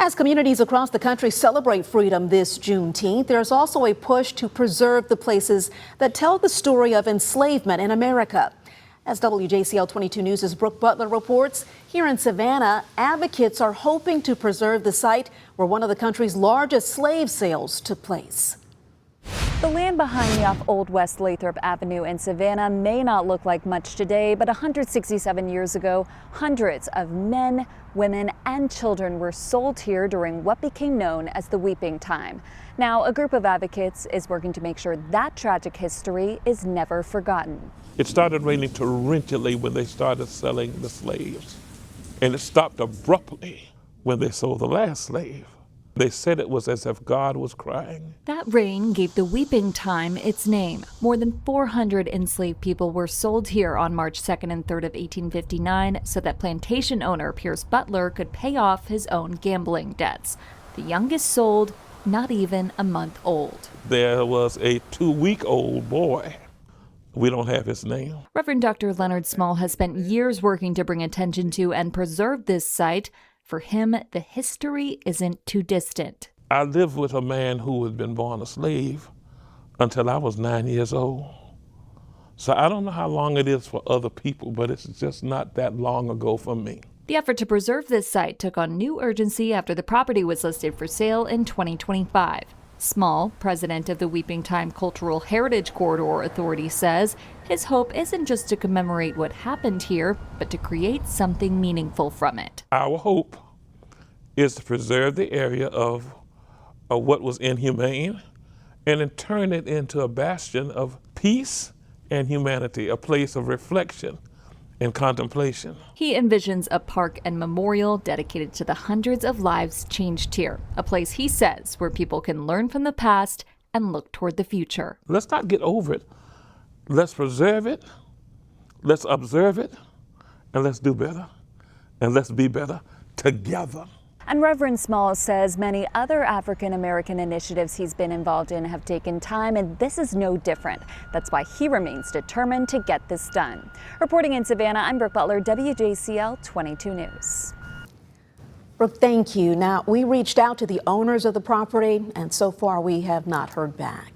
As communities across the country celebrate freedom this Juneteenth, there's also a push to preserve the places that tell the story of enslavement in America. As WJCL 22 News' Brooke Butler reports, here in Savannah, advocates are hoping to preserve the site where one of the country's largest slave sales took place. The land behind me off Old West Lathrop Avenue in Savannah may not look like much today, but 167 years ago, hundreds of men, women, and children were sold here during what became known as the Weeping Time. Now, a group of advocates is working to make sure that tragic history is never forgotten. It started raining torrentially when they started selling the slaves, and it stopped abruptly when they sold the last slave. They said it was as if God was crying. That rain gave the Weeping Time its name. More than 400 enslaved people were sold here on March 2nd and 3rd of 1859 so that plantation owner Pierce Butler could pay off his own gambling debts. The youngest sold, not even a month old. There was a 2-week-old boy. We don't have his name. Reverend Dr. Leonard Small has spent years working to bring attention to and preserve this site. For him, the history isn't too distant. I lived with a man who had been born a slave until I was 9 years old. So I don't know how long it is for other people, but it's just not that long ago for me. The effort to preserve this site took on new urgency after the property was listed for sale in 2025. Small, president of the Weeping Time Cultural Heritage Corridor Authority, says his hope isn't just to commemorate what happened here, but to create something meaningful from it. Our hope is to preserve the area of what was inhumane and then turn it into a bastion of peace and humanity, a place of reflection and contemplation. He envisions a park and memorial dedicated to the hundreds of lives changed here, a place he says where people can learn from the past and look toward the future. Let's not get over it. Let's preserve it, let's observe it, and let's do better, and let's be better together. And Reverend Small says many other African American initiatives he's been involved in have taken time, and this is no different. That's why he remains determined to get this done. Reporting in Savannah, I'm Brooke Butler, WJCL 22 News. Brooke, thank you. Now, we reached out to the owners of the property, and so far we have not heard back.